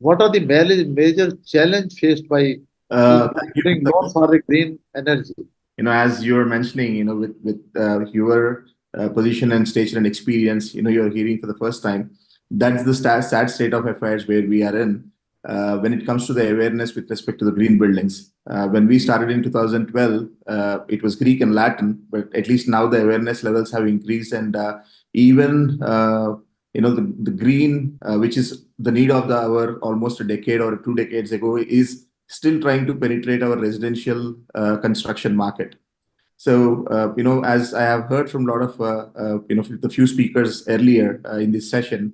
what are the major challenge faced by Thank you, getting Gupta. loan for the green energy? As you were mentioning, with your position and stature and experience, you're hearing for the first time. That's the sad state of affairs where we are in when it comes to the awareness with respect to the green buildings. When we started in 2012, it was Greek and Latin, but at least now the awareness levels have increased, and even the green, which is the need of the hour, almost a decade or 2 decades ago, is still trying to penetrate our residential construction market. So, as I have heard from a lot of, the few speakers earlier in this session,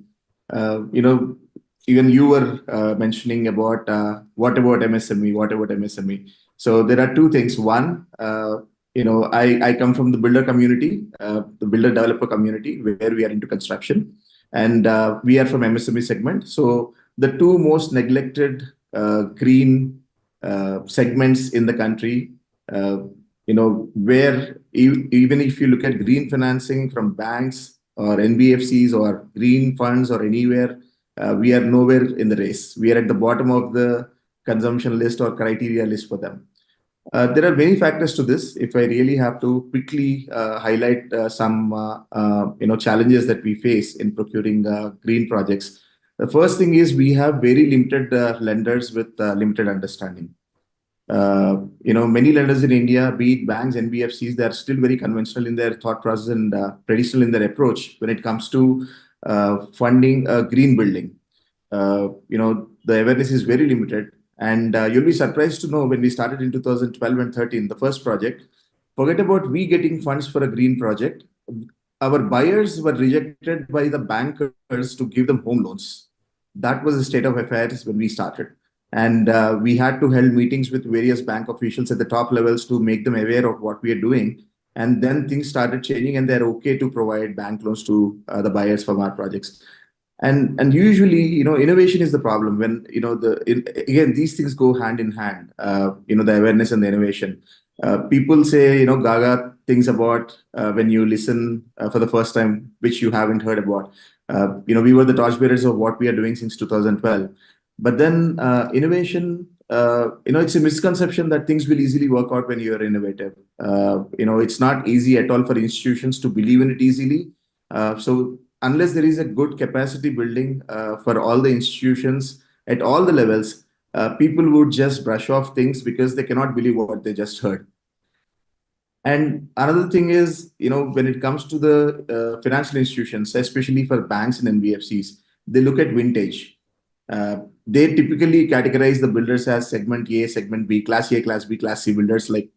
even you were mentioning about what about MSME, what about MSME. So there are two things. One, I come from the builder community, the builder developer community, where we are into construction, and we are from MSME segment. So the two most neglected green segments in the country, where even if you look at green financing from banks or NBFCs or green funds or anywhere, we are nowhere in the race. We are at the bottom of the consumption list or criteria list for them. There are many factors to this. If I really have to quickly highlight some challenges that we face in procuring green projects, the first thing is we have very limited lenders with limited understanding. Many lenders in India, be it banks, NBFCs, they are still very conventional in their thought process and traditional in their approach when it comes to funding a green building. The awareness is very limited. And you'll be surprised to know when we started in 2012 and 13, the first project, forget about we getting funds for a green project. Our buyers were rejected by the bankers to give them home loans. That was the state of affairs when we started. And we had to hold meetings with various bank officials at the top levels to make them aware of what we are doing. And then things started changing, and they're okay to provide bank loans to the buyers from our projects. And usually, innovation is the problem when, again, these things go hand in hand, the awareness and the innovation. People say, gaga things about when you listen for the first time, which you haven't heard about. We were the torchbearers of what we are doing since 2012. But then innovation, it's a misconception that things will easily work out when you are innovative. It's not easy at all for institutions to believe in it easily. So unless there is a good capacity building for all the institutions at all the levels, people would just brush off things because they cannot believe what they just heard. And another thing is, when it comes to the financial institutions, especially for banks and NBFCs, they look at vintage. They typically categorize the builders as segment A, segment B, class A, class B, class C builders, like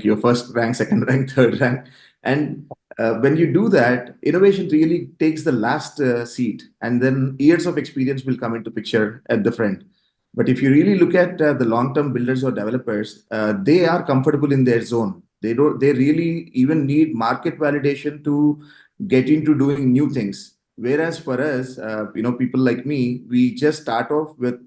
your first rank, second rank, third rank. And when you do that, innovation really takes the last seat, and then years of experience will come into picture at the front. But if you really look at the long-term builders or developers, they are comfortable in their zone. They really even need market validation to get into doing new things. Whereas for us, people like me, we just start off with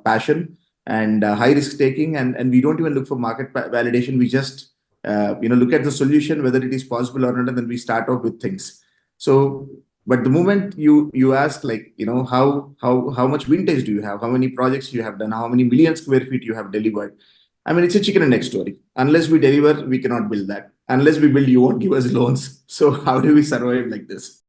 passion and high risk taking, and we don't even look for market validation. We just look at the solution, whether it is possible or not, and then we start off with things. So, but the moment you ask, how much vintage do you have, how many projects you have done, how many million square feet you have delivered, I mean, it's a chicken and egg story. Unless we deliver, we cannot build that. Unless we build, you won't give us loans. So how do we survive like this?